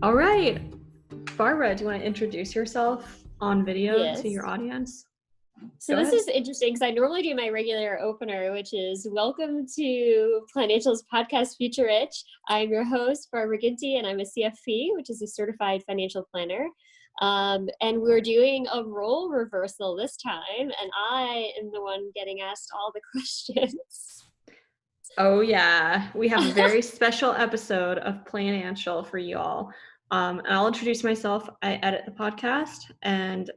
All right. Barbara, do you want to introduce yourself on video to your audience? So this is interesting because I normally do my regular opener, which is welcome to Planancial's podcast, Future Rich. I'm your host, Barbara Ginty, and I'm a CFP, which is a certified financial planner. And we're doing a role reversal this time, and I am the one getting asked all the questions. Oh yeah, we have a very special episode of Planancial for you all. And I'll introduce myself. I edit the podcast and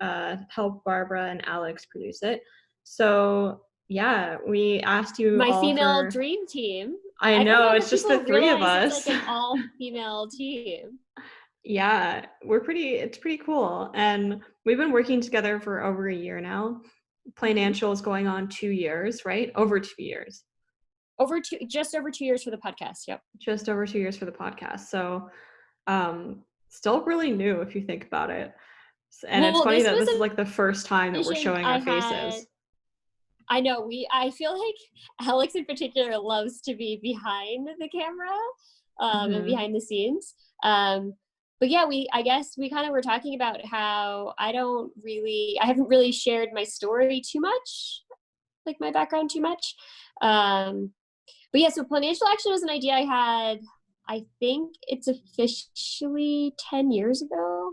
help Barbara and Alex produce it. So yeah, we asked you my all female dream team. I know, it's just the three of us. It's like an all-female team. Yeah, it's pretty cool. And we've been working together for over a year now. Planancial is going on 2 years, right? Over 2 years. Just over 2 years for the podcast. Yep. Just over 2 years for the podcast. So still really new if you think about it. And it's funny that this is like the first time that we're showing our faces. I know, I feel like Alex in particular loves to be behind the camera and behind the scenes. But yeah, I guess we kind of were talking about how I haven't really shared my story too much, like my background too much. But yeah, so Planancial actually was an idea I had, I think it's officially 10 years ago.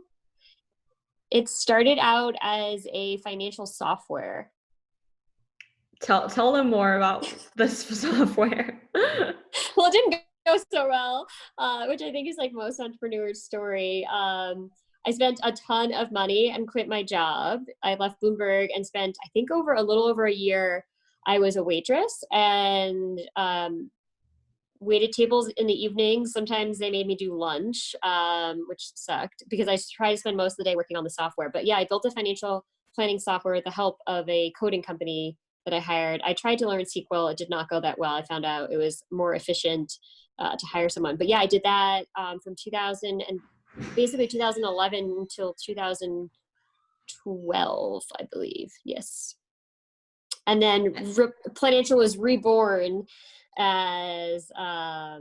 It started out as a financial software. Tell them more about this software. Well, it didn't go so well, which I think is like most entrepreneurs' story. I spent a ton of money and quit my job. I left Bloomberg and spent, I think, a little over a year. I was a waitress and waited tables in the evenings. Sometimes they made me do lunch, which sucked because I tried to spend most of the day working on the software. But yeah, I built a financial planning software with the help of a coding company that I hired. I tried to learn SQL. It did not go that well. I found out it was more efficient to hire someone. But yeah, I did that from 2011 until 2012, I believe. Yes. And then Planancial was reborn as a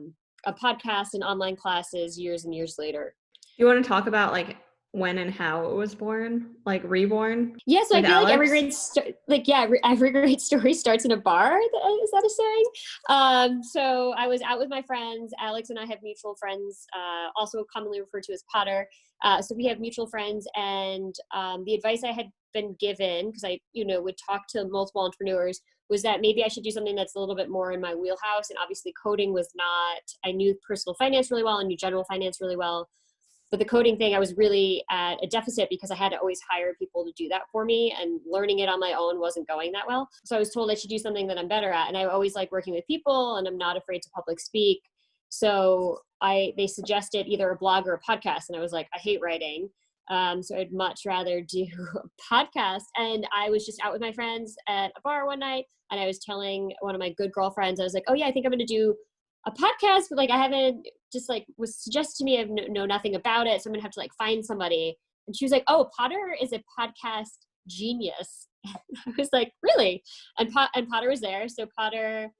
podcast and online classes years and years later. You want to talk about like when and how it was born, like reborn? Yeah, so I feel like every great story starts in a bar. Is that a saying? So I was out with my friends. Alex and I have mutual friends, also commonly referred to as Potter. So we have mutual friends, and the advice I had been given, because I would talk to multiple entrepreneurs, was that maybe I should do something that's a little bit more in my wheelhouse. And obviously coding was not. I knew personal finance really well and knew general finance really well. But the coding thing, I was really at a deficit because I had to always hire people to do that for me, and learning it on my own wasn't going that well. So I was told I should do something that I'm better at. And I always like working with people, and I'm not afraid to public speak. So they suggested either a blog or a podcast. And I was like, I hate writing. So I'd much rather do a podcast. And I was just out with my friends at a bar one night, and I was telling one of my good girlfriends, I was like, oh yeah, I think I'm going to do a podcast, but like I haven't, just like was suggested to me, I know nothing about it, so I'm gonna have to like find somebody. And she was like, oh, Potter is a podcast genius. I was like, really? And Potter was there. So Potter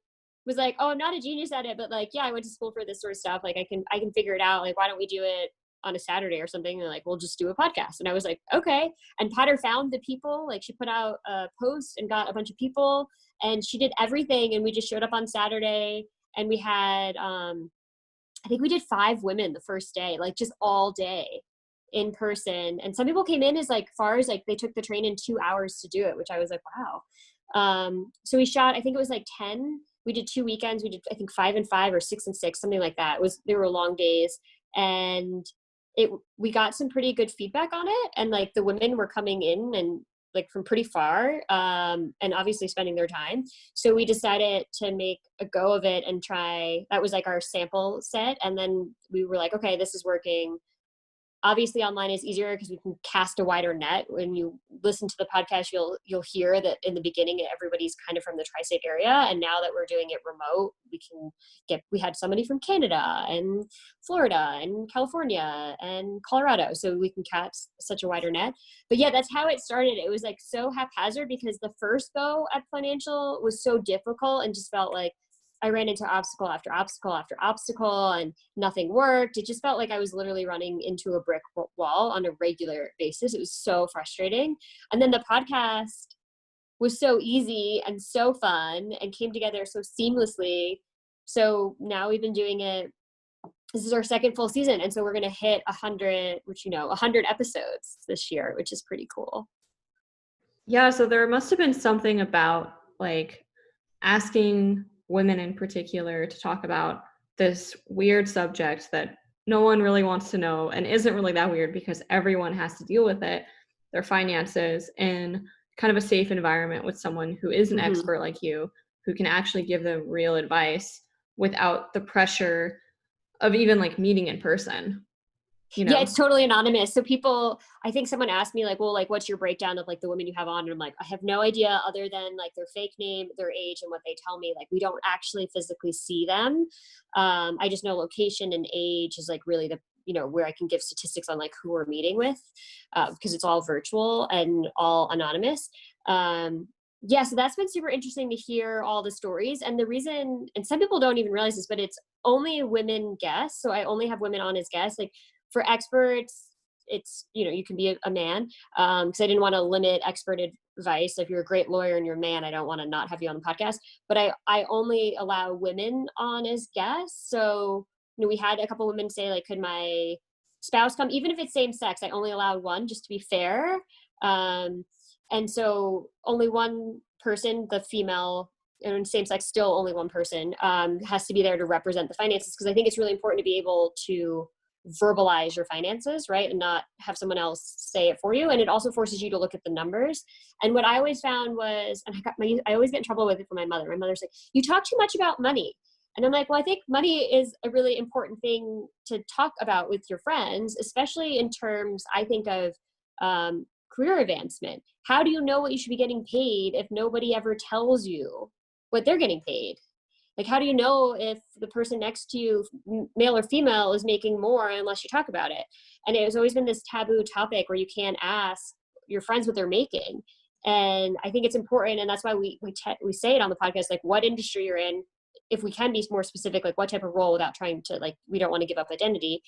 was like, oh, I'm not a genius at it, but like, yeah, I went to school for this sort of stuff, like I can figure it out. Like, why don't we do it on a Saturday or something? And they're like, we'll just do a podcast. And I was like, okay. And Potter found the people. Like, she put out a post and got a bunch of people, and she did everything, and we just showed up on Saturday. And we had, I think we did 5 women the first day, like just all day in person. And some people came in as like far as like they took the train in 2 hours to do it, which I was like, wow. So we shot, I think it was like 10. We did 2 weekends. We did, I think 5 and 5 or 6 and 6, something like that. They were long days, and we got some pretty good feedback on it. And like the women were coming in and like from pretty far, and obviously spending their time. So we decided to make a go of it and try. That was like our sample set. And then we were like, okay, this is working. Obviously online is easier because we can cast a wider net. When you listen to the podcast, you'll hear that in the beginning, everybody's kind of from the tri-state area. And now that we're doing it remote, we had somebody from Canada and Florida and California and Colorado. So we can cast such a wider net. But yeah, that's how it started. It was like so haphazard because the first go at Planancial was so difficult and just felt like I ran into obstacle after obstacle after obstacle and nothing worked. It just felt like I was literally running into a brick wall on a regular basis. It was so frustrating. And then the podcast was so easy and so fun and came together so seamlessly. So now we've been doing it. This is our second full season. And so we're going to hit 100, 100 episodes this year, which is pretty cool. Yeah. So there must have been something about like asking women in particular to talk about this weird subject that no one really wants to know and isn't really that weird because everyone has to deal with it, their finances, in kind of a safe environment with someone who is an expert like you, who can actually give them real advice without the pressure of even like meeting in person. Yeah, it's totally anonymous. So people, I think someone asked me like, well, like, what's your breakdown of like the women you have on? And I'm like, I have no idea other than like their fake name, their age, and what they tell me. Like, we don't actually physically see them. I just know location and age is like really the, where I can give statistics on like who we're meeting with, because it's all virtual and all anonymous. Yeah, so that's been super interesting to hear all the stories. And the reason, and some people don't even realize this, but it's only women guests. So I only have women on as guests. Like, for experts, it's, you can be a man, because I didn't want to limit expert advice. If you're a great lawyer and you're a man, I don't want to not have you on the podcast. But I only allow women on as guests. So, we had a couple women say, like, could my spouse come? Even if it's same sex, I only allowed one just to be fair. And so only one person, the female, and same sex, still only one person, has to be there to represent the finances. Because I think it's really important to be able to verbalize your finances, right? And not have someone else say it for you. And it also forces you to look at the numbers. And what I always found was, and I always get in trouble with it from my mother. My mother's like, you talk too much about money. And I'm like, well, I think money is a really important thing to talk about with your friends, especially in terms, I think, of career advancement. How do you know what you should be getting paid if nobody ever tells you what they're getting paid? Like, how do you know if the person next to you, male or female, is making more unless you talk about it? And it has always been this taboo topic where you can't ask your friends what they're making. And I think it's important. And that's why we say it on the podcast, like what industry you're in, if we can be more specific, like what type of role, without trying to, like, we don't want to give up identity,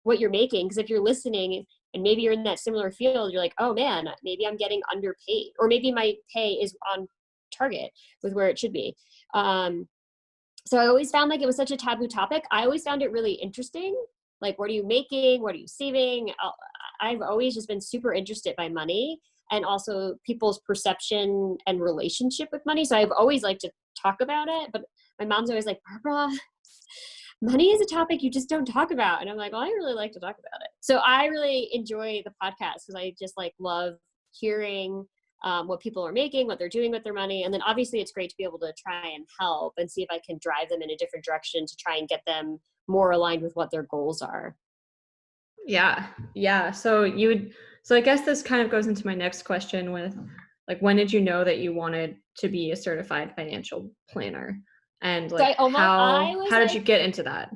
what you're making. Because if you're listening and maybe you're in that similar field, you're like, oh man, maybe I'm getting underpaid, or maybe my pay is on target with where it should be. So I always found like it was such a taboo topic. I always found it really interesting. Like, what are you making? What are you saving? I've always just been super interested by money and also people's perception and relationship with money. So I've always liked to talk about it, but my mom's always like, Barbara, money is a topic you just don't talk about. And I'm like, well, I really like to talk about it. So I really enjoy the podcast because I just like love hearing what people are making, what they're doing with their money. And then obviously it's great to be able to try and help and see if I can drive them in a different direction to try and get them more aligned with what their goals are. Yeah. Yeah. So I guess this kind of goes into my next question with, like, when did you know that you wanted to be a certified financial planner? And like, So how did you get into that?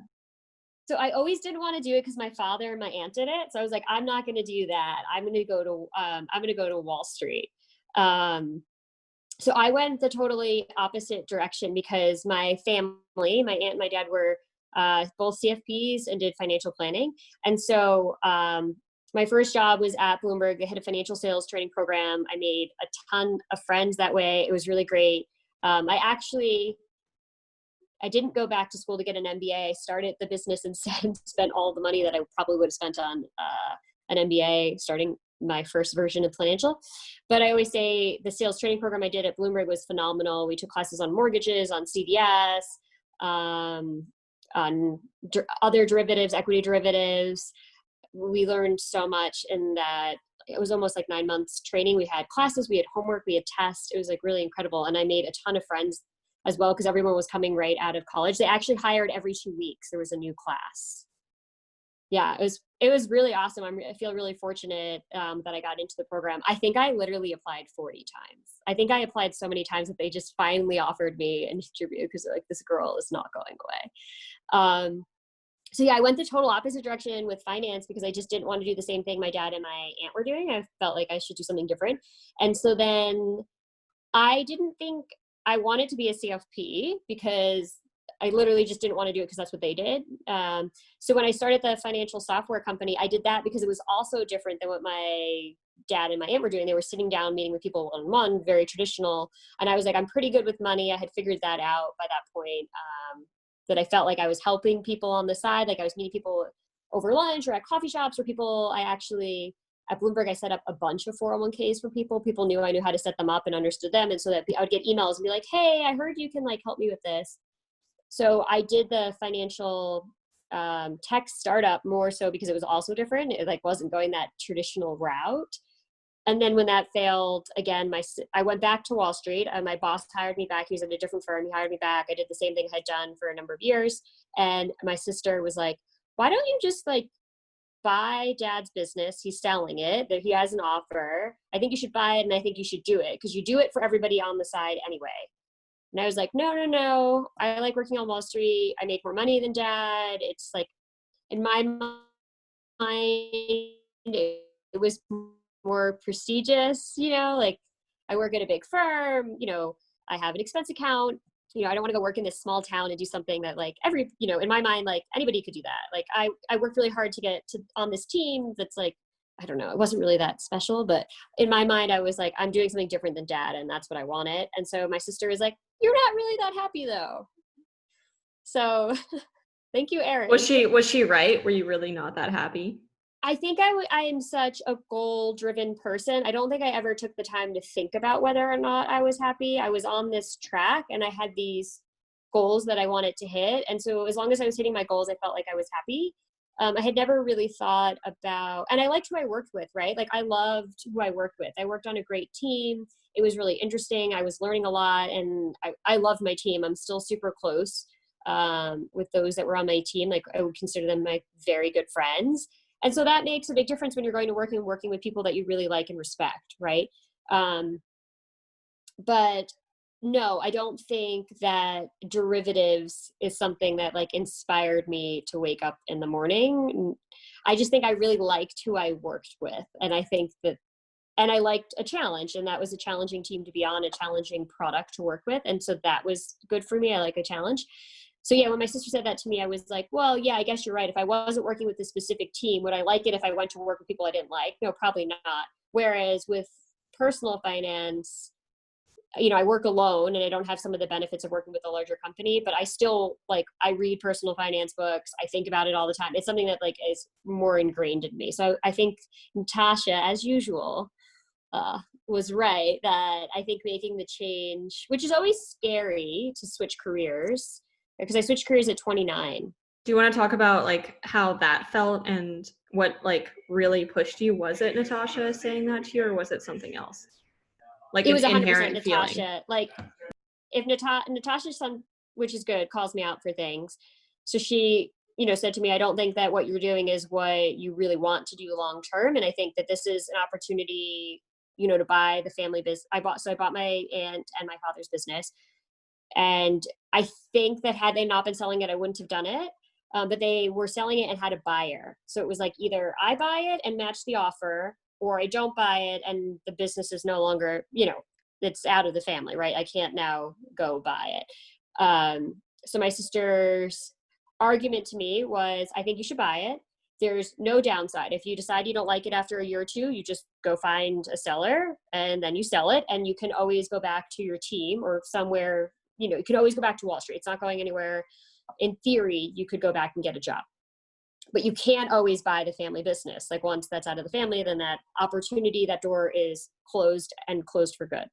So I always didn't want to do it because my father and my aunt did it. So I was like, I'm not going to do that. I'm going to go to Wall Street. So I went the totally opposite direction because my family, my aunt and my dad, were both CFPs and did financial planning. And so my first job was at Bloomberg. They had a financial sales training program. I made a ton of friends that way. It was really great. I didn't go back to school to get an MBA. I started the business instead and spent all the money that I probably would have spent on an MBA starting my first version of Planancial. But I always say the sales training program I did at Bloomberg was phenomenal. We took classes on mortgages, on CDS, on other derivatives, equity derivatives. We learned so much in that. It was almost like 9 months training. We had classes, we had homework, we had tests. It was like really incredible. And I made a ton of friends as well because everyone was coming right out of college. They actually hired every 2 weeks. There was a new class. Yeah, it was really awesome. I feel really fortunate that I got into the program. I think I literally applied 40 times. I think I applied so many times that they just finally offered me an interview because they're like, this girl is not going away. So yeah, I went the total opposite direction with finance because I just didn't want to do the same thing my dad and my aunt were doing. I felt like I should do something different. And so then I didn't think I wanted to be a CFP because I literally just didn't want to do it because that's what they did. So when I started the financial software company, I did that because it was also different than what my dad and my aunt were doing. They were sitting down, meeting with people one-on-one, very traditional. And I was like, I'm pretty good with money. I had figured that out by that point, that I felt like I was helping people on the side. Like I was meeting people over lunch or at coffee shops, or people at Bloomberg, I set up a bunch of 401ks for people. People knew I knew how to set them up and understood them. And so that I would get emails and be like, hey, I heard you can like help me with this. So I did the financial tech startup more so because it was also different. It like wasn't going that traditional route. And then when that failed, again, I went back to Wall Street. My boss hired me back. He was at a different firm. He hired me back. I did the same thing I had done for a number of years. And my sister was like, why don't you just like buy dad's business? He's selling it. He has an offer. I think you should buy it, and I think you should do it because you do it for everybody on the side anyway. And I was like, no. I like working on Wall Street. I make more money than dad. It's like, in my mind, it was more prestigious, like I work at a big firm, I have an expense account, I don't want to go work in this small town and do something that like in my mind, like anybody could do that. Like I worked really hard to get on this team that's like, I don't know, it wasn't really that special, but in my mind, I was like, I'm doing something different than dad, and that's what I wanted. And so my sister was like, you're not really that happy though. So thank you, Erin. Was she right? Were you really not that happy? I think I am such a goal-driven person. I don't think I ever took the time to think about whether or not I was happy. I was on this track and I had these goals that I wanted to hit. And so as long as I was hitting my goals, I felt like I was happy. I had never really thought about, and I liked who I worked with, right? Like I loved who I worked with. I worked on a great team. It was really interesting. I was learning a lot, and I loved my team. I'm still super close with those that were on my team. Like I would consider them my very good friends. And so that makes a big difference when you're going to working with people that you really like and respect, right? But no, I don't think that derivatives is something that like inspired me to wake up in the morning. I just think I really liked who I worked with. And I think that, and I liked a challenge, and that was a challenging team to be on, a challenging product to work with. And so that was good for me. I like a challenge. So yeah, when my sister said that to me, I was like, well, yeah, I guess you're right. If I wasn't working with a specific team, would I like it if I went to work with people I didn't like? No, probably not. Whereas with personal finance, I work alone and I don't have some of the benefits of working with a larger company, but I still I read personal finance books. I think about it all the time. It's something that is more ingrained in me. So I think Natasha, as usual, was right that I think making the change, which is always scary to switch careers, because I switched careers at 29. Do you want to talk about how that felt and what really pushed you? Was it Natasha saying that to you, or was it something else? It was 100% inherent Natasha. Feeling. If Natasha's son, which is good, calls me out for things. So she, said to me, I don't think that what you're doing is what you really want to do long term. And I think that this is an opportunity, to buy the family business. I bought my aunt and my father's business. And I think that had they not been selling it, I wouldn't have done it. But they were selling it and had a buyer. So it was either I buy it and match the offer, or I don't buy it and the business is no longer, it's out of the family, right? I can't now go buy it. So my sister's argument to me was, I think you should buy it. There's no downside. If you decide you don't like it after a year or two, you just go find a seller and then you sell it, and you can always go back to your team or somewhere, you can always go back to Wall Street. It's not going anywhere. In theory, you could go back and get a job. But you can't always buy the family business. Once that's out of the family, then that opportunity, that door is closed and closed for good.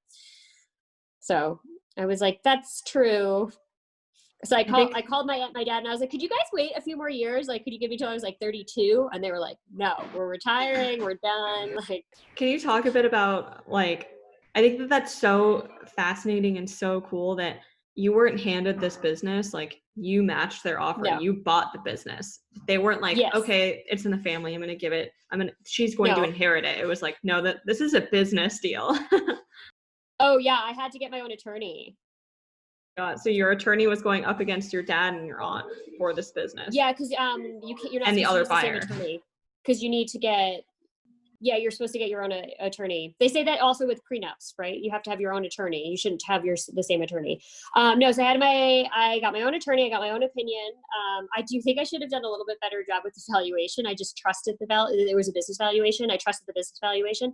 So I was like, that's true. So I called my aunt, my dad, and I was like, could you guys wait a few more years? Could you give me till I was 32? And they were like, no, we're retiring. We're done. Can you talk a bit about I think that's so fascinating and so cool that you weren't handed this business, you matched their offer. No. You bought the business. They weren't yes. Okay, it's in the family. She's going to inherit it. It was no, that this is a business deal. Oh yeah, I had to get my own attorney. So your attorney was going up against your dad and your aunt for this business. Yeah, because you're not and the other buyer. Because you need to get Yeah, you're supposed to get your own attorney. They say that also with prenups, right? You have to have your own attorney. You shouldn't have the same attorney. No, so I got my own attorney. I got my own opinion. I do think I should have done a little bit better job with the valuation. I just trusted there was a business valuation. I trusted the business valuation.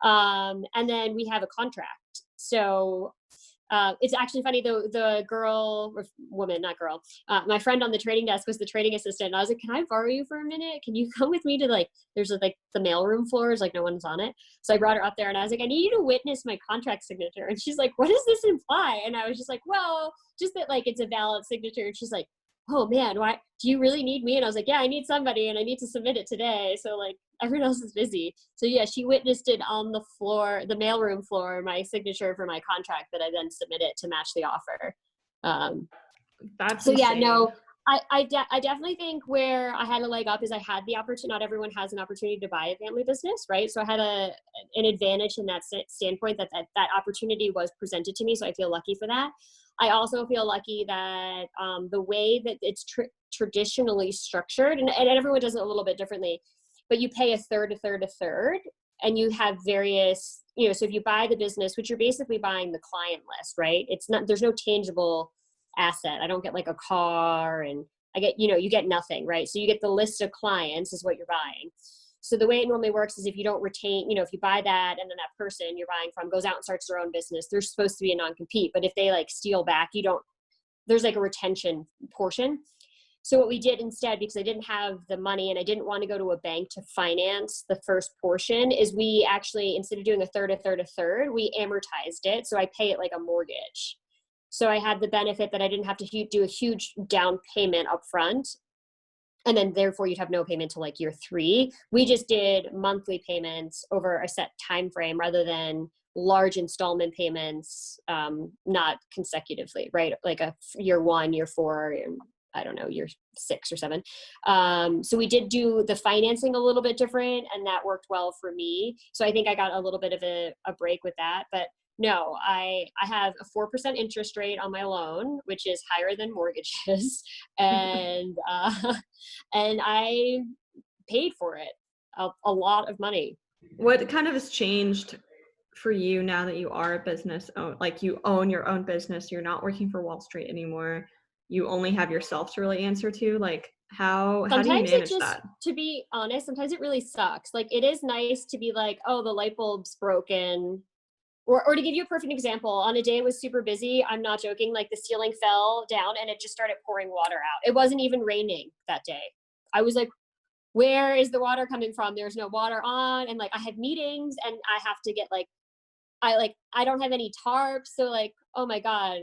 And then we have a contract. So it's actually funny, the girl or woman, not girl, my friend on the trading desk was the trading assistant. And I was like, can I borrow you for a minute? Can you come with me to there's like the mailroom floors, like no one's on it. So I brought her up there and I was like, I need you to witness my contract signature. And she's like, what does this imply? And I was just like, well, just that it's a valid signature. And she's like, oh man, why do you really need me? And I was like, yeah, I need somebody and I need to submit it today. So everyone else is busy. So yeah, she witnessed it on the floor, the mailroom floor, my signature for my contract that I then submitted to match the offer. That's so insane. Yeah, no, I definitely think where I had a leg up is I had the opportunity. Not everyone has an opportunity to buy a family business, right? So I had an advantage in that standpoint that opportunity was presented to me. So I feel lucky for that. I also feel lucky that the way that it's traditionally structured, and everyone does it a little bit differently, but you pay a third, and you have various, so if you buy the business, which you're basically buying the client list, right? There's no tangible asset. I don't get a car and I get, you get nothing, right? So you get the list of clients is what you're buying. So the way it normally works is if you don't retain, if you buy that and then that person you're buying from goes out and starts their own business, there's supposed to be a non-compete. But if they steal back, there's a retention portion. So what we did instead, because I didn't have the money and I didn't want to go to a bank to finance the first portion, is we actually, instead of doing a third, we amortized it. So I pay it like a mortgage. So I had the benefit that I didn't have to do a huge down payment up front. And then therefore you'd have no payment till year 3. We just did monthly payments over a set time frame rather than large installment payments, not consecutively, right? Like a year 1, year 4, and I don't know, year 6 or 7. So we did do the financing a little bit different, and that worked well for me. So I think I got a little bit of a break with that. But no, I have a 4% interest rate on my loan, which is higher than mortgages. And and I paid for it a lot of money. What kind of has changed for you now that you are a business you own your own business, you're not working for Wall Street anymore, you only have yourself to really answer to? How do you manage that? To be honest, sometimes it really sucks. It is nice to be oh, the light bulb's broken. Or to give you a perfect example, on a day it was super busy, I'm not joking, the ceiling fell down and it just started pouring water out. It wasn't even raining that day. I was like, where is the water coming from? There's no water on. And I have meetings and I have to get I don't have any tarps. So oh my God,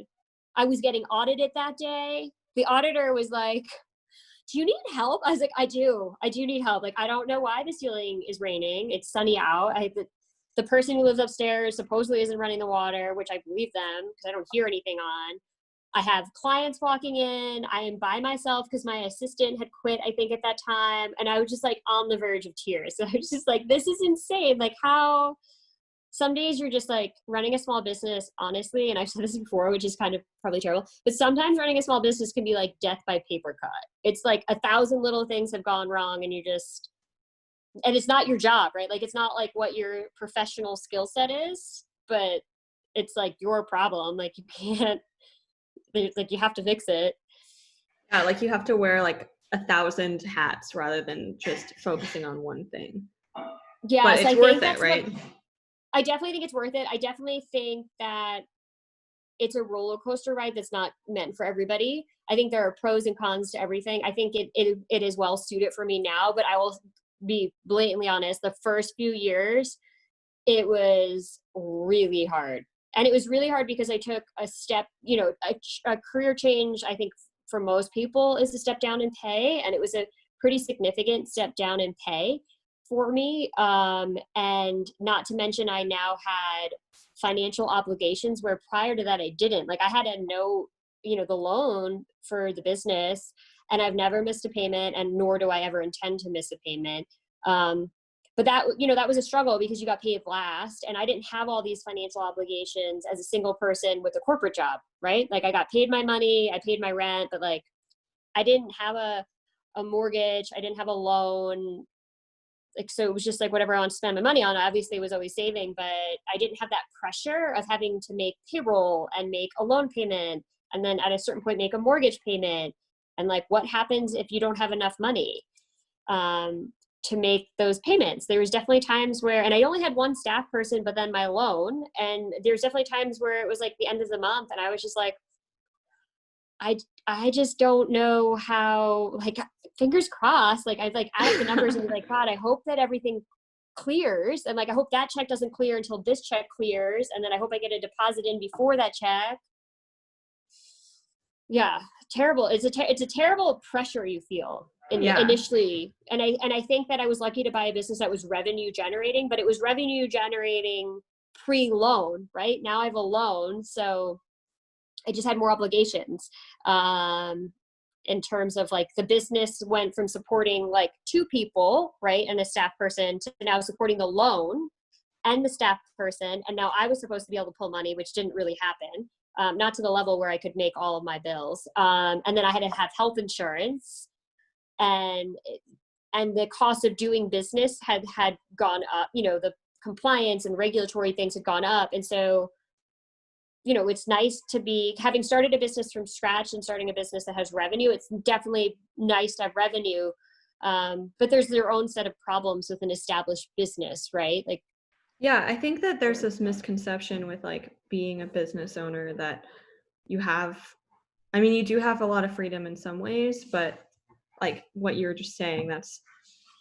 I was getting audited that day. The auditor was like, do you need help? I was like, I do need help. I don't know why the ceiling is raining. It's sunny out. The person who lives upstairs supposedly isn't running the water, which I believe them because I don't hear anything on. I have clients walking in. I am by myself because my assistant had quit, I think, at that time. And I was just on the verge of tears. So I was just this is insane. How some days you're just running a small business, honestly, and I've said this before, which is kind of probably terrible, but sometimes running a small business can be death by paper cut. It's 1,000 little things have gone wrong and and it's not your job, right? It's not what your professional skill set is, but it's your problem. You can't, you have to fix it. Yeah, you have to wear 1,000 hats rather than just focusing on one thing. Yeah, but so it's worth it, right? I definitely think it's worth it. I definitely think that it's a roller coaster ride that's not meant for everybody. I think there are pros and cons to everything. I think it is well suited for me now, but I will be blatantly honest, the first few years, it was really hard. And it was really hard because I took a step, a career change, I think for most people is a step down in pay. And it was a pretty significant step down in pay for me. And not to mention, I now had financial obligations where prior to that, I didn't. I had a note, the loan for the business, and I've never missed a payment, and nor do I ever intend to miss a payment. But that, that was a struggle because you got paid last, and I didn't have all these financial obligations as a single person with a corporate job, right? I got paid my money, I paid my rent, but I didn't have a mortgage, I didn't have a loan. like, so it was just like whatever I want to spend my money on, I obviously was always saving, but I didn't have that pressure of having to make payroll and make a loan payment. And then at a certain point, make a mortgage payment. And like, what happens if you don't have enough money to make those payments? There was definitely times where, and I only had one staff person, but then my loan, and there's definitely times where it was like the end of the month. And I was just like, I just don't know how, like, fingers crossed, like I'd like add up the numbers and be like, God, I hope that everything clears. And like, I hope that check doesn't clear until this check clears. And then I hope I get a deposit in before that check. Yeah. Terrible. It's a terrible pressure you feel initially. And I think that I was lucky to buy a business that was revenue generating, but it was revenue generating pre-loan, right? Now I have a loan. So I just had more obligations in terms of like the business went from supporting like 2 people, right, and a staff person to now supporting the loan and the staff person. And now I was supposed to be able to pull money, which didn't really happen, not to the level where I could make all of my bills. And then I had to have health insurance, and the cost of doing business had gone up. You know, the compliance and regulatory things had gone up, and so, you know, it's nice to be, having started a business from scratch and starting a business that has revenue, it's definitely nice to have revenue. But there's their own set of problems with an established business, right? Like, yeah, I think that there's this misconception with like being a business owner that you have, I mean, you do have a lot of freedom in some ways, but like what you were just saying, that's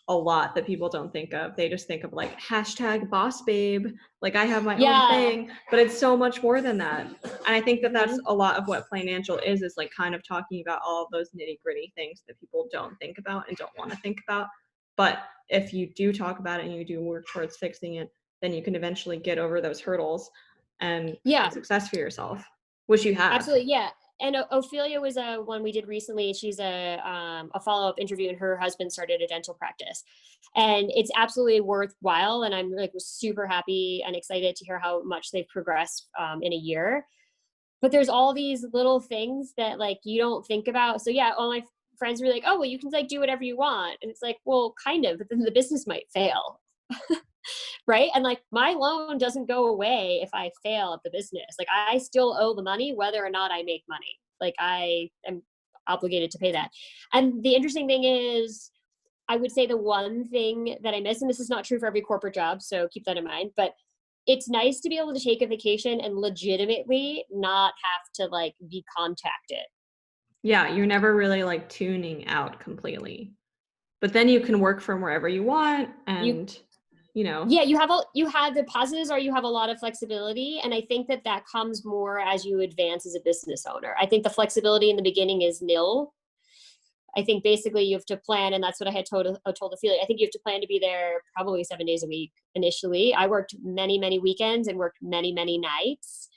a lot that people don't think of. They just think of like hashtag boss babe, like I have my own thing, but it's so much more than that. And I think that that's a lot of what Planancial is like kind of talking about all of those nitty gritty things that people don't think about and don't want to think about. But if you do talk about it and you do work towards fixing it, then you can eventually get over those hurdles and have success for yourself, which you have. Absolutely. Yeah. And Ophelia was one we did recently. She's a follow-up interview, and her husband started a dental practice, and it's absolutely worthwhile. And I'm like super happy and excited to hear how much they've progressed in a year. But there's all these little things that like you don't think about. So yeah, all my friends were like, oh, well, you can like do whatever you want. And it's like, well, kind of, but then the business might fail. Right. And like my loan doesn't go away if I fail at the business. Like I still owe the money, whether or not I make money. Like I am obligated to pay that. And the interesting thing is, I would say the one thing that I miss, and this is not true for every corporate job, so keep that in mind, but it's nice to be able to take a vacation and legitimately not have to like be contacted. Yeah, you're never really like tuning out completely. But then you can work from wherever you want, and you know. Yeah, you have the positives are you have a lot of flexibility, and I think that comes more as you advance as a business owner. I think the flexibility in the beginning is nil. I think basically you have to plan, and that's what I had told Ophelia. I think you have to plan to be there probably 7 days a week initially. I worked many weekends and worked many nights.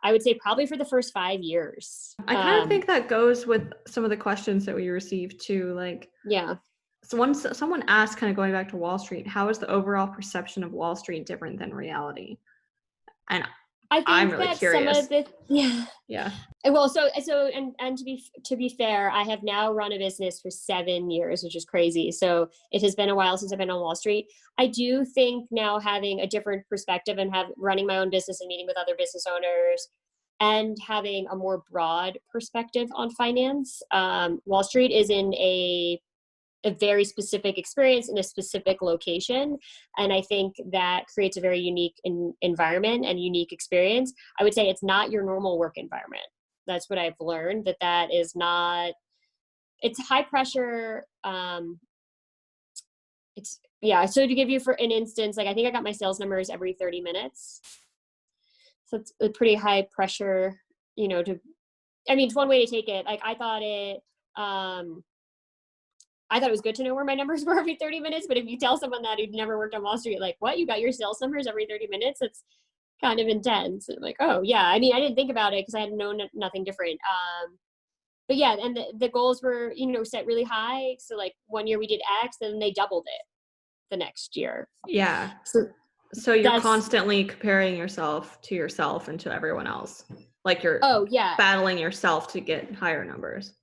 I would say probably for the first 5 years. I kind of think that goes with some of the questions that we received too. Like, yeah. So once someone asked, kind of going back to Wall Street, how is the overall perception of Wall Street different than reality? And I'm really curious. Some of the, yeah. Well, so and to be fair, I have now run a business for 7 years, which is crazy. So it has been a while since I've been on Wall Street. I do think now having a different perspective and running my own business and meeting with other business owners and having a more broad perspective on finance, Wall Street is in a very specific experience in a specific location. And I think that creates a very unique environment and unique experience. I would say it's not your normal work environment. That's what I've learned, that is not, it's high pressure. So to give you for an instance, like I think I got my sales numbers every 30 minutes. So it's a pretty high pressure, it's one way to take it. Like I thought it was good to know where my numbers were every 30 minutes, but if you tell someone that who'd never worked on Wall Street, like, what, you got your sales numbers every 30 minutes? It's kind of intense. And like, oh yeah. I mean, I didn't think about it because I had known nothing different. But yeah, and the goals were, set really high. So like 1 year we did X, and then they doubled it the next year. Yeah. So you're constantly comparing yourself and to everyone else. Like you're battling yourself to get higher numbers.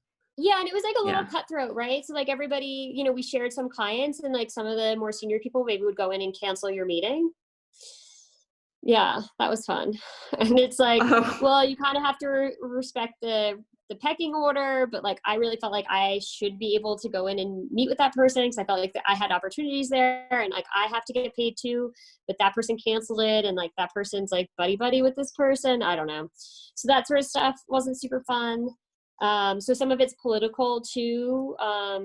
Yeah, and it was like a little Yeah. cutthroat, right? So like everybody, you know, we shared some clients, and like some of the more senior people maybe would go in and cancel your meeting. Yeah, that was fun. And it's like, Oh, well, you kind of have to respect the pecking order, but like I really felt like I should be able to go in and meet with that person because I felt like I had opportunities there, and like I have to get paid too, but that person canceled it, and like that person's like buddy buddy with this person. I don't know. So that sort of stuff wasn't super fun. So some of it's political too. I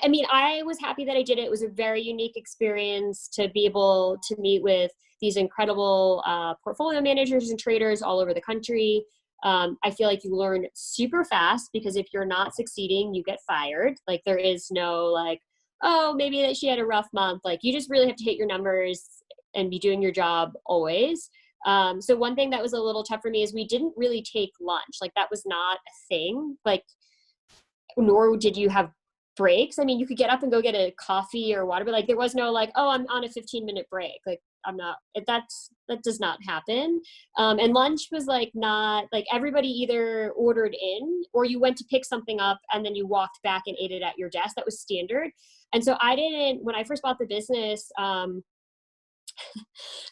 mean, I was happy that I did it. It was a very unique experience to be able to meet with these incredible portfolio managers and traders all over the country. I feel like you learn super fast because if you're not succeeding, you get fired. Like there is no like, oh, maybe that she had a rough month. Like you just really have to hit your numbers and be doing your job always. So one thing that was a little tough for me is we didn't really take lunch. Like that was not a thing. Like nor did you have breaks. I mean, you could get up and go get a coffee or water, but like there was no like, oh, I'm on a 15-minute break. Like I'm not, that does not happen. And lunch was like not like everybody either ordered in or you went to pick something up and then you walked back and ate it at your desk. That was standard. And so I didn't, when I first bought the business,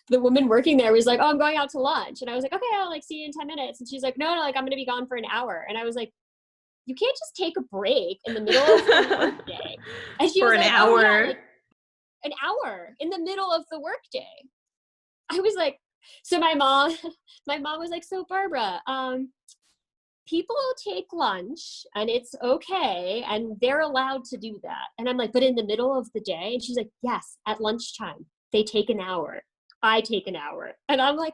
the woman working there was like, oh, I'm going out to lunch. And I was like, okay, I'll like see you in 10 minutes. And she's like, no, like I'm going to be gone for an hour. And I was like, you can't just take a break in the middle of the workday. And she for was an like, oh yeah, hour. like an hour in the middle of the workday. I was like, so my mom was like, so Barbara, people take lunch and it's okay. And they're allowed to do that. And I'm like, but in the middle of the day? And she's like, yes, at lunchtime, they take an hour. I take an hour. And I'm like,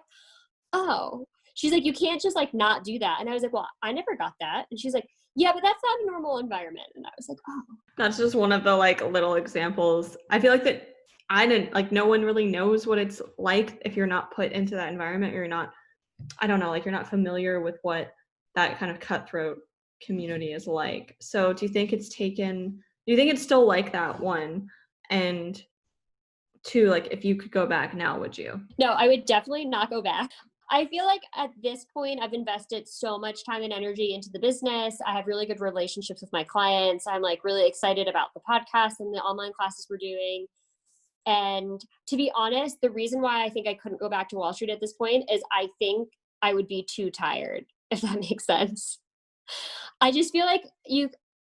oh, she's like, you can't just like not do that. And I was like, well, I never got that. And she's like, yeah, but that's not a normal environment. And I was like, oh. That's just one of the like little examples. I feel like that I didn't like no one really knows what it's like if you're not put into that environment or you're not, I don't know, like you're not familiar with what that kind of cutthroat community is like. So do you think it's still like that, one? And two, like if you could go back now, would you? No, I would definitely not go back. I feel like at this point, I've invested so much time and energy into the business. I have really good relationships with my clients. I'm like really excited about the podcast and the online classes we're doing. And to be honest, the reason why I think I couldn't go back to Wall Street at this point is I think I would be too tired, if that makes sense. I just feel like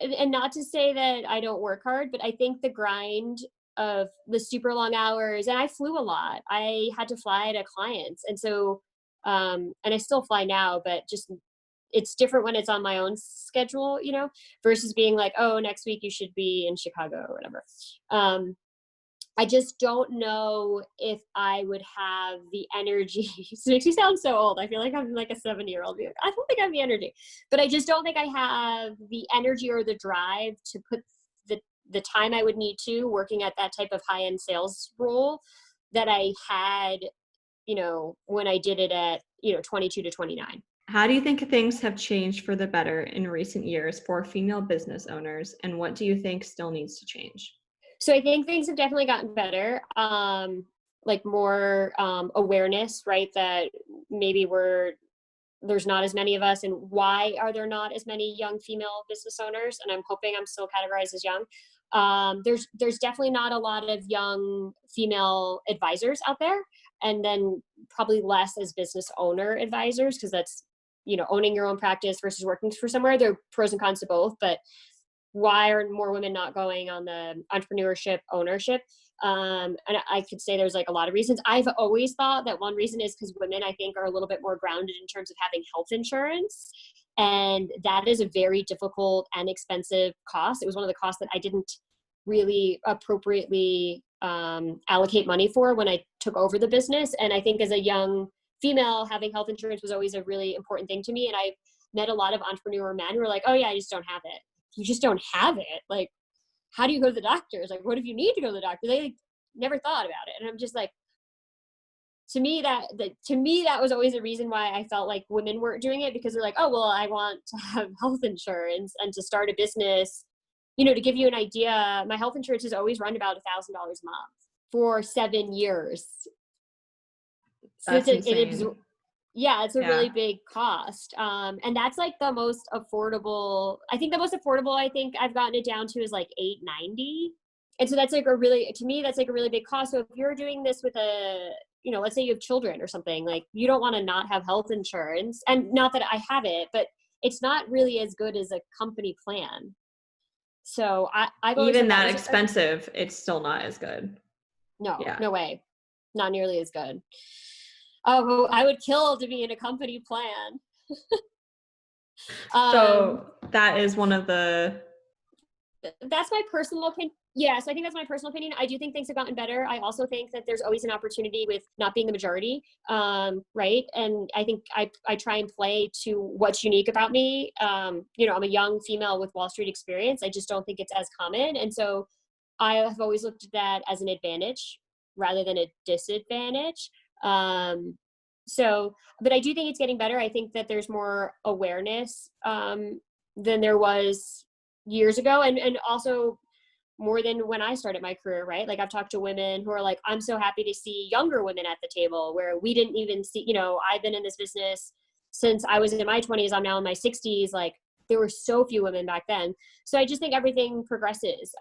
and not to say that I don't work hard, but I think the grind of the super long hours, and I flew a lot. I had to fly to clients. And so, and I still fly now, but just it's different when it's on my own schedule, you know, versus being like, oh, next week you should be in Chicago or whatever. I just don't know if I would have the energy. It makes me sound so old. I feel like I'm like a 70-year-old. I don't think I have the energy, but I just don't think I have the energy or the drive to put the time I would need to working at that type of high-end sales role that I had, you know, when I did it at, 22 to 29. How do you think things have changed for the better in recent years for female business owners, and what do you think still needs to change? So I think things have definitely gotten better. Like more awareness, right? That maybe there's not as many of us, and why are there not as many young female business owners? And I'm hoping I'm still categorized as young. There's definitely not a lot of young female advisors out there, and then probably less as business owner advisors, because that's, owning your own practice versus working for somewhere. There are pros and cons to both, but why are more women not going on the entrepreneurship ownership? And I could say there's like a lot of reasons. I've always thought that one reason is because women, I think, are a little bit more grounded in terms of having health insurance. And that is a very difficult and expensive cost. It was one of the costs that I didn't really appropriately allocate money for when I took over the business. And I think as a young female, having health insurance was always a really important thing to me. And I've met a lot of entrepreneur men who are like, oh yeah, I just don't have it. You just don't have it. Like, how do you go to the doctors? Like, what if you need to go to the doctor? They like, never thought about it. And I'm just like, to me, that was always a reason why I felt like women weren't doing it, because they're like, oh, well, I want to have health insurance and to start a business. To give you an idea, my health insurance has always run about $1,000 a month for 7 years. So That's insane. Yeah, it's a really Yeah. big cost. And that's like the most affordable. I think the most affordable I think I've gotten it down to is like 890. And so that's like a really, to me, that's like a really big cost. So if you're doing this with a, let's say you have children or something, like you don't want to not have health insurance. And not that I have it, but it's not really as good as a company plan. So I've always Even thought that that was expensive, it's still not as good. no, Yeah. no way. Not nearly as good. Oh, I would kill to be in a company plan. Um, So that is one of the, that's my personal opinion. Yeah, so I think that's my personal opinion. I do think things have gotten better. I also think that there's always an opportunity with not being the majority, right? And I think I try and play to what's unique about me. I'm a young female with Wall Street experience. I just don't think it's as common. And so I have always looked at that as an advantage rather than a disadvantage. But I do think it's getting better. I think that there's more awareness than there was years ago, and also more than when I started my career, right? Like I've talked to women who are like, I'm so happy to see younger women at the table where we didn't even see, I've been in this business since I was in my 20s. I'm now in my 60s. Like there were so few women back then. So I just think everything progresses.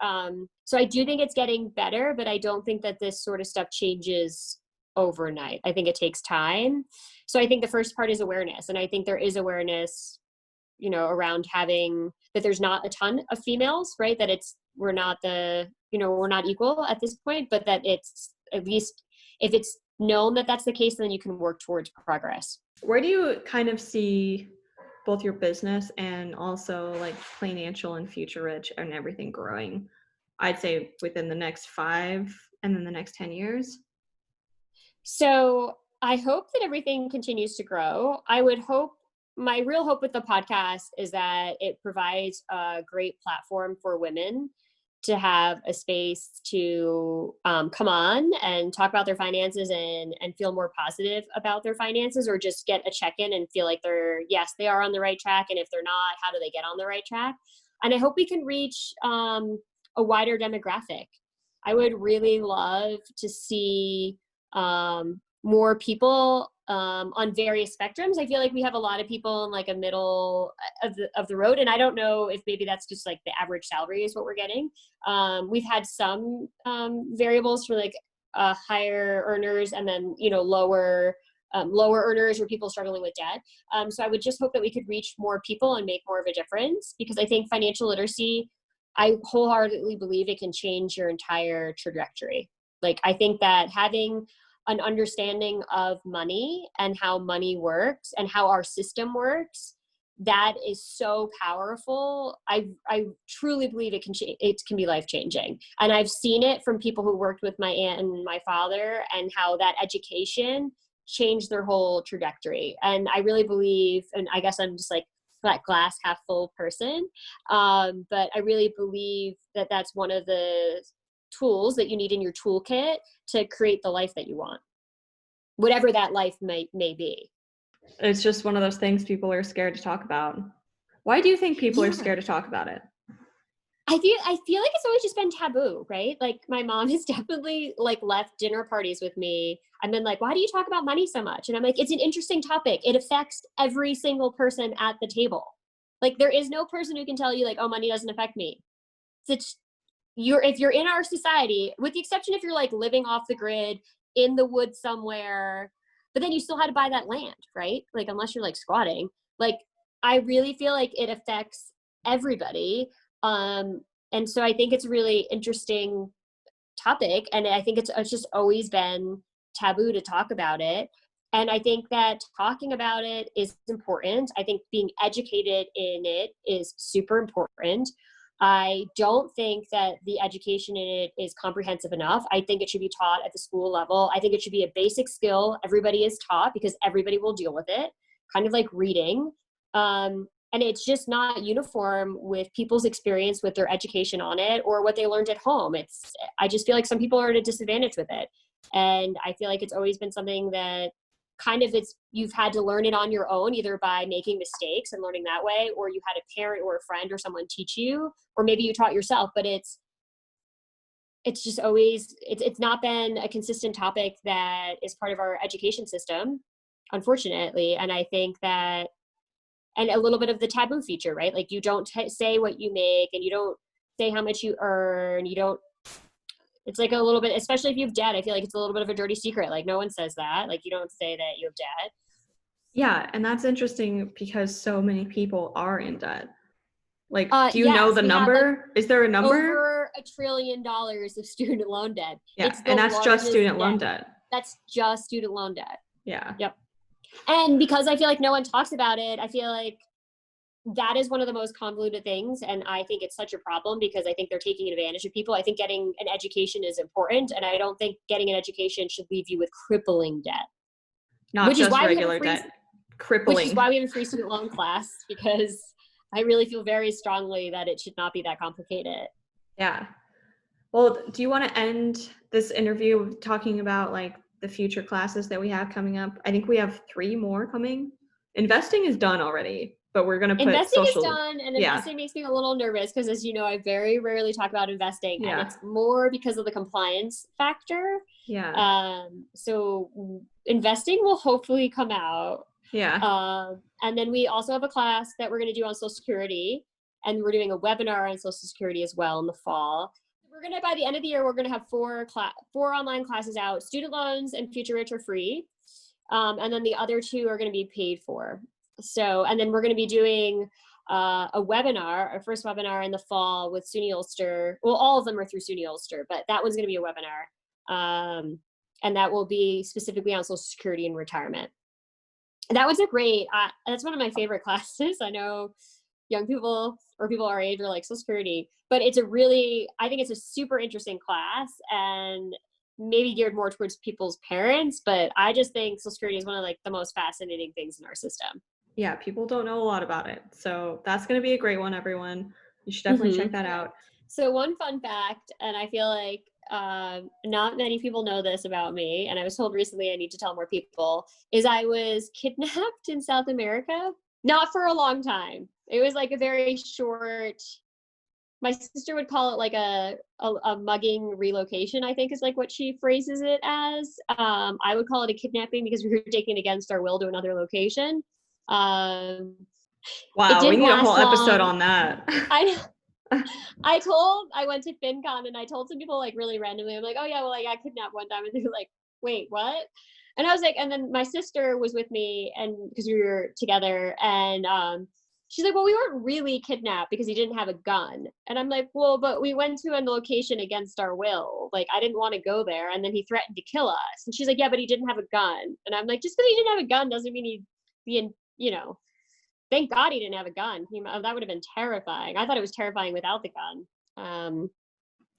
So I do think it's getting better, but I don't think that this sort of stuff changes overnight. I think it takes time. So I think the first part is awareness. And I think there is awareness, around having that there's not a ton of females, right? That we're not equal at this point, but that it's at least if it's known that that's the case, then you can work towards progress. where do you kind of see both your business and also like Planancial and Future Rich and everything growing? I'd say within the next 5 and then the next 10 years. So I hope that everything continues to grow. My real hope with the podcast is that it provides a great platform for women to have a space to come on and talk about their finances and feel more positive about their finances, or just get a check-in and feel like they are on the right track. And if they're not, how do they get on the right track? And I hope we can reach a wider demographic. I would really love to see more people on various spectrums. I feel like we have a lot of people in like a middle of the road, and I don't know if maybe that's just like the average salary is what we're getting. We've had some variables for like higher earners, and then lower earners or people struggling with debt. So I would just hope that we could reach more people and make more of a difference, because I think financial literacy, I wholeheartedly believe it can change your entire trajectory. Like I think that having an understanding of money and how money works and how our system works, that is so powerful. I truly believe it can be life changing. And I've seen it from people who worked with my aunt and my father, and how that education changed their whole trajectory. And I really believe, and I guess I'm just like that glass half full person. But I really believe that that's one of the tools that you need in your toolkit to create the life that you want, whatever that life may be. It's just one of those things people are scared to talk about. Why do you think people are Yeah. scared to talk about it? I feel like it's always just been taboo, right? Like my mom has definitely like left dinner parties with me and been like, why do you talk about money so much? And I'm like, it's an interesting topic. It affects every single person at the table. Like there is no person who can tell you like, oh, money doesn't affect me. It's if you're in our society, with the exception if you're like living off the grid in the woods somewhere, but then you still had to buy that land, right? Like unless you're like squatting, like I really feel like it affects everybody. And so I think it's a really interesting topic, and I think it's just always been taboo to talk about it. And I think that talking about it is important. I think being educated in it is super important. I don't think that the education in it is comprehensive enough. I think it should be taught at the school level. I think it should be a basic skill everybody is taught, because everybody will deal with it, kind of like reading. And it's just not uniform with people's experience with their education on it or what they learned at home. I just feel like some people are at a disadvantage with it. And I feel like it's always been something that kind of you've had to learn it on your own, either by making mistakes and learning that way, or you had a parent or a friend or someone teach you, or maybe you taught yourself. But it's just always, it's not been a consistent topic that is part of our education system. unfortunately. And I think that, and a little bit of the taboo feature, right? Like you don't say what you make, and you don't say how much you earn. You don't, it's like a little bit, especially if you have debt, I feel like it's a little bit of a dirty secret. Like no one says that. Like you don't say that you have debt. Yeah, and that's interesting because so many people are in debt. Like, do you know Yes, the we have like number? Is there a number? over $1 trillion of student loan debt. Yeah, It's the and that's just largest student loan debt. debt. That's just student loan debt. Yeah. Yep. And because I feel like no one talks about it, I feel like that is one of the most convoluted things. And I think it's such a problem because I think they're taking advantage of people. I think getting an education is important. And I don't think getting an education should leave you with crippling debt. Not just regular debt. Crippling. Which is why we have a free student loan class, because I really feel very strongly that it should not be that complicated. Yeah. Well, do you want to end this interview talking about like the future classes that we have coming up? I think we have 3 more coming. Investing is done already, but we're going to put Investing social. is done, and investing makes me a little nervous because, as you know, I very rarely talk about investing, and it's more because of the compliance factor. Yeah. So investing will hopefully come out. Yeah. And then we also have a class that we're going to do on Social Security, and we're doing a webinar on Social Security as well in the fall. We're going to, by the end of the year, we're going to have 4 online classes out. Student loans and Future Rich are free. And then the other 2 are going to be paid for. So, and then we're going to be doing a webinar, our first webinar in the fall with SUNY Ulster. Well, all of them are through SUNY Ulster, but that one's going to be a webinar. And that will be specifically on Social Security and retirement. That was a great, that's one of my favorite classes. I know young people or people our age are like Social Security, but it's I think it's a super interesting class and maybe geared more towards people's parents, but I just think Social Security is one of like the most fascinating things in our system. Yeah, people don't know a lot about it. So that's going to be a great one, everyone. You should definitely check that out. So one fun fact, and I feel like not many people know this about me, and I was told recently I need to tell more people, is I was kidnapped in South America. Not for a long time. It was like a very short, my sister would call it like a mugging relocation, I think is like what she phrases it as. I would call it a kidnapping because we were taken against our will to another location. Wow, we need a whole episode on that. I went to FinCon and I told some people like really randomly, I'm like, oh yeah, well I got kidnapped one time, and they were like, wait, what? And I was like, and then my sister was with me, and because we were together, and she's like, well, we weren't really kidnapped because he didn't have a gun. And I'm like, well, but we went to a location against our will. Like, I didn't want to go there. And then he threatened to kill us. And she's like, yeah, but he didn't have a gun. And I'm like, just because he didn't have a gun doesn't mean he'd be in, thank God he didn't have a gun. That would have been terrifying. I thought it was terrifying without the gun.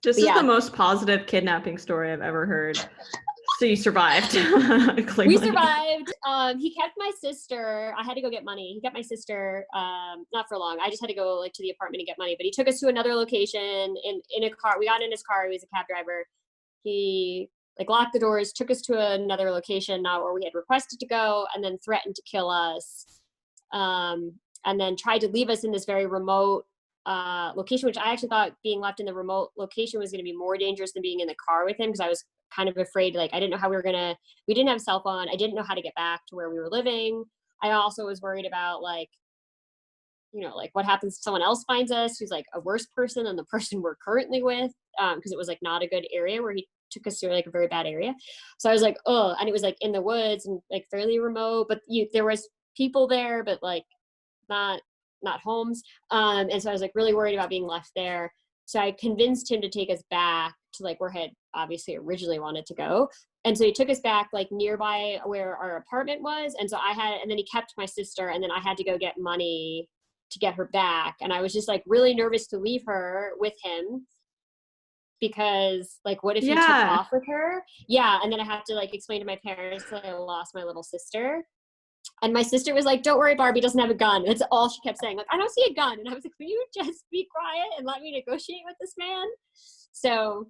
This is the most positive kidnapping story I've ever heard. So you survived. We survived. He kept my sister. I had to go get money. He kept my sister, not for long. I just had to go like to the apartment and get money. But he took us to another location in a car. We got in his car. He was a cab driver. He like locked the doors, took us to another location, not where we had requested to go, and then threatened to kill us. And then tried to leave us in this very remote location, which I actually thought being left in the remote location was going to be more dangerous than being in the car with him, because I was kind of afraid. Like, I didn't know how we didn't have a cell phone. I didn't know how to get back to where we were living. I also was worried about like what happens if someone else finds us who's like a worse person than the person we're currently with, because it was like not a good area where he took us to, like a very bad area. So I was like, oh, and it was like in the woods and like fairly remote, but there was people there, but like not homes. And so I was like really worried about being left there. So I convinced him to take us back to like where I had obviously originally wanted to go. And so he took us back like nearby where our apartment was. And so and then he kept my sister, and then I had to go get money to get her back. And I was just like really nervous to leave her with him, because like, what if he took off with her? Yeah. And then I have to like explain to my parents that I lost my little sister. And my sister was like, don't worry, Barbie doesn't have a gun. That's all she kept saying. Like, I don't see a gun. And I was like, will you just be quiet and let me negotiate with this man? So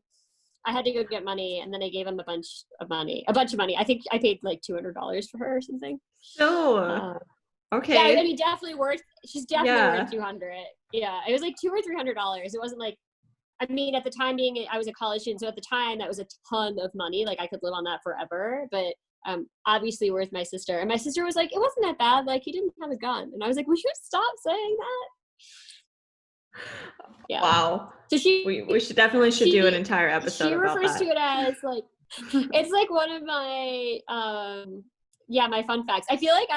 I had to go get money, and then I gave him a bunch of money. I think I paid like $200 for her or something. So, okay. Yeah, I mean, she's definitely worth 200. Yeah, it was like $200 or $300. It wasn't like, I mean, at the time I was a college student, so at the time that was a ton of money. Like, I could live on that forever, but obviously worth my sister. And my sister was like, it wasn't that bad. Like, he didn't have a gun. And I was like, will you stop saying that? Yeah. Wow. So We should definitely do an entire episode she about refers that. to it as like, it's like one of my, my fun facts. I feel like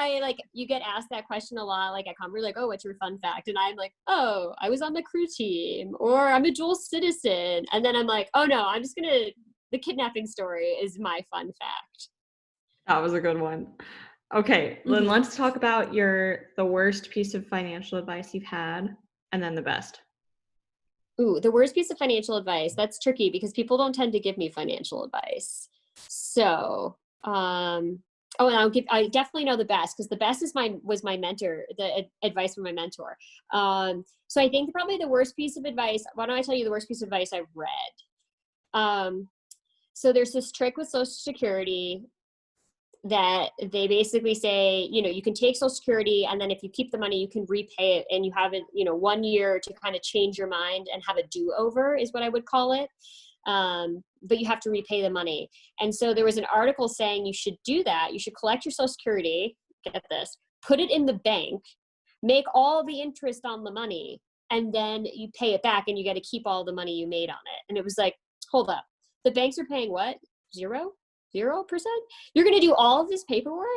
you get asked that question a lot, like at Conver, like, oh, what's your fun fact? And I'm like, oh, I was on the crew team, or I'm a dual citizen. And then I'm like, oh no, the kidnapping story is my fun fact. That was a good one. Okay, then let's talk about the worst piece of financial advice you've had, and then the best. Ooh, the worst piece of financial advice. That's tricky because people don't tend to give me financial advice. And I definitely know the best, because the best was my mentor, the advice from my mentor. So I think probably the worst piece of advice, why don't I tell you the worst piece of advice I've read? So there's this trick with Social Security that they basically say, you can take Social Security, and then if you keep the money, you can repay it, and you have it, 1 year to kind of change your mind and have a do-over, is what I would call it. But you have to repay the money. And so there was an article saying you should do that. You should collect your Social Security, get this, put it in the bank, make all the interest on the money, and then you pay it back, and you get to keep all the money you made on it. And it was like, hold up. The banks are paying what? 0%? You're going to do all of this paperwork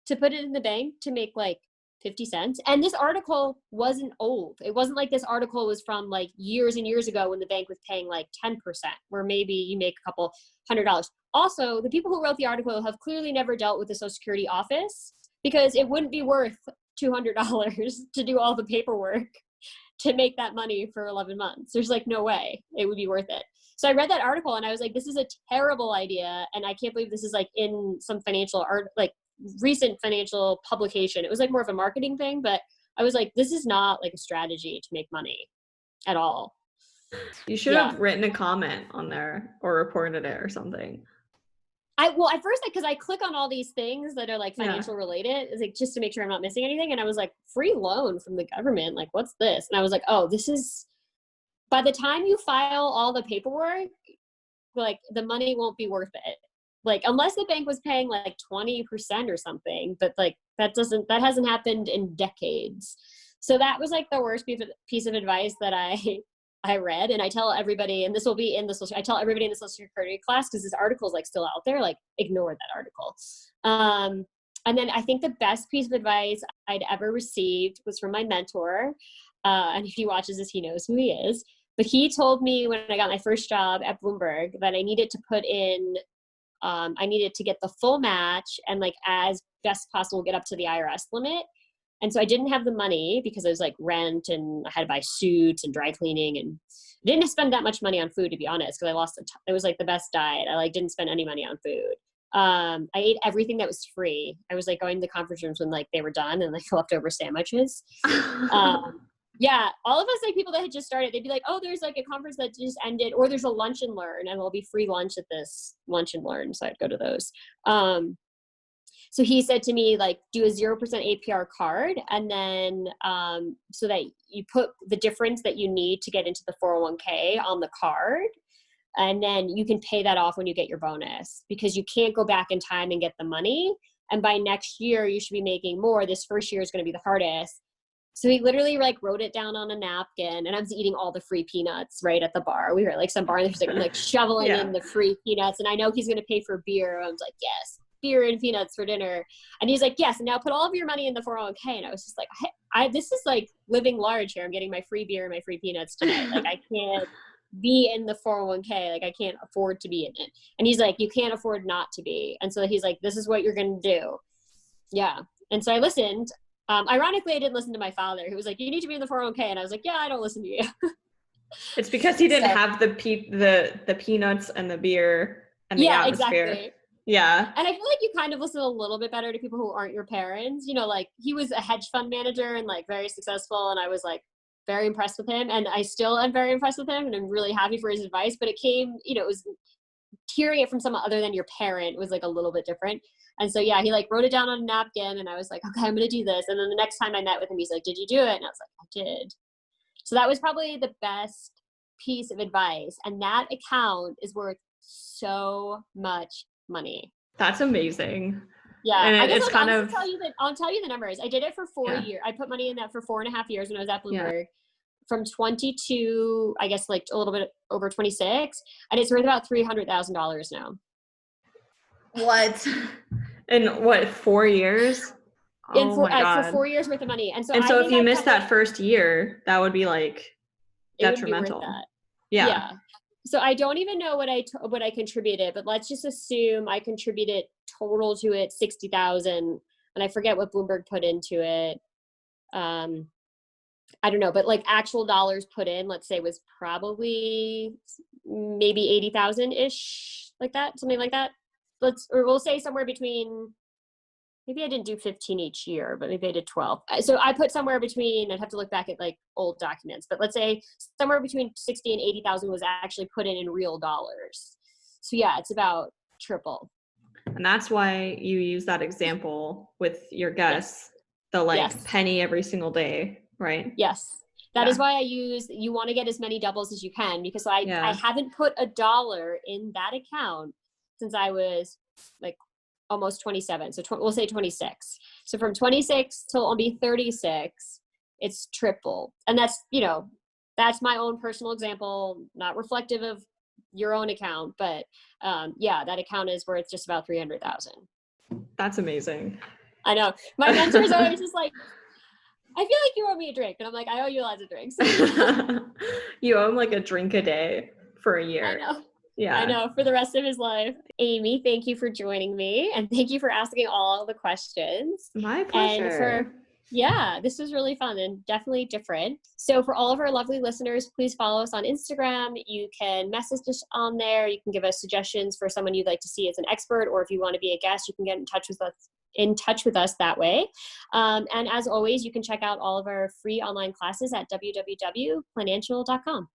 to put it in the bank to make like 50 cents. And this article wasn't old. It wasn't like this article was from like years and years ago when the bank was paying like 10%, where maybe you make a couple $100. Also, the people who wrote the article have clearly never dealt with the Social Security office, because it wouldn't be worth $200 to do all the paperwork to make that money for 11 months. There's like no way it would be worth it. So I read that article and I was like, this is a terrible idea. And I can't believe this is like in some financial art, like recent financial publication. It was like more of a marketing thing, but I was like, this is not like a strategy to make money at all. You should have written a comment on there or reported it or something. At first, because I click on all these things that are like financial related, it's like just to make sure I'm not missing anything. And I was like, free loan from the government. Like, what's this? And I was like, oh, this is, by the time you file all the paperwork, like the money won't be worth it. Like, unless the bank was paying like 20% or something, but like that hasn't happened in decades. So that was like the worst piece of advice that I read. And I tell everybody, and this will be in I tell everybody in the Social Security class, because this article is like still out there, like ignore that article. And then I think the best piece of advice I'd ever received was from my mentor. And if he watches this, he knows who he is. But he told me when I got my first job at Bloomberg that I needed to put in, I needed to get the full match and like as best possible get up to the IRS limit. And so I didn't have the money because it was like rent and I had to buy suits and dry cleaning, and I didn't spend that much money on food, to be honest, because I lost it was like the best diet. I like didn't spend any money on food. I ate everything that was free. I was like going to the conference rooms when like they were done and like leftover sandwiches. Yeah, all of us, like people that had just started, they'd be like, oh, there's like a conference that just ended, or there's a lunch and learn, and there'll be free lunch at this lunch and learn. So I'd go to those. So he said to me, like, do a 0% APR card, and then so that you put the difference that you need to get into the 401k on the card, and then you can pay that off when you get your bonus, because you can't go back in time and get the money. And by next year, you should be making more. This first year is going to be the hardest. So he literally like wrote it down on a napkin, and I was eating all the free peanuts right at the bar. We were at like some bar, and there's like shoveling in the free peanuts. And I know he's going to pay for beer. I was like, yes, beer and peanuts for dinner. And he's like, yes, and now put all of your money in the 401k. And I was just like, this is like living large here. I'm getting my free beer and my free peanuts tonight. Like I can't be in the 401k. Like I can't afford to be in it. And he's like, you can't afford not to be. And so he's like, this is what you're going to do. Yeah. And so I listened. Ironically, I didn't listen to my father, who was like, you need to be in the 401k. And I was like, yeah, I don't listen to you. It's because he didn't have the peanuts and the beer and the atmosphere. Exactly. Yeah. And I feel like you kind of listen a little bit better to people who aren't your parents. You know, like he was a hedge fund manager and like very successful. And I was like very impressed with him. And I still am very impressed with him. And I'm really happy for his advice. But it came, it was hearing it from someone other than your parent was like a little bit different. And so, yeah, he like wrote it down on a napkin, and I was like, okay, I'm going to do this. And then the next time I met with him, he's like, did you do it? And I was like, I did. So that was probably the best piece of advice. And that account is worth so much money. That's amazing. Yeah, And I guess it's I'll kind just of, tell you that I'll tell you the numbers. I did it for 4 years. yeah, I put money in that for 4.5 years when I was at yeah. Bloomberg, from 22, I guess like a little bit over 26, and it's worth about $300,000 now. What? In what, 4 years? In Oh my for God. 4 years worth of money, and so And I so if think you I missed probably that first year, that would be like it would be worth detrimental. that. Yeah. Yeah. So I don't even know what I contributed, but let's just assume I contributed total to it 60,000, and I forget what Bloomberg put into it. I don't know, but like actual dollars put in, let's say, was probably maybe 80,000 ish, like that, something like that. We'll say somewhere between, maybe I didn't do 15 each year, but maybe I did 12. So I put somewhere between, I'd have to look back at like old documents, but let's say somewhere between 60 and 80,000 was actually put in real dollars. So yeah, it's about triple. And that's why you use that example with your Yes. guests, the like Yes. penny every single day, right? Yes. That Yeah. is why you want to get as many doubles as you can, because I Yeah. haven't put $1 in that account since I was like almost 27. So we'll say 26. So from 26 till I'll be 36, it's triple. And that's my own personal example, not reflective of your own account, but yeah, that account is worth just about 300,000. That's amazing. I know. My mentor is always just like, I feel like you owe me a drink. And I'm like, I owe you lots of drinks. You owe him like a drink a day for a year. I know. Yeah. I know, for the rest of his life. Amy, thank you for joining me. And thank you for asking all the questions. My pleasure. Yeah, this was really fun and definitely different. So for all of our lovely listeners, please follow us on Instagram. You can message us on there. You can give us suggestions for someone you'd like to see as an expert, or if you want to be a guest, you can get in touch with us that way. And as always, you can check out all of our free online classes at www.planancial.com.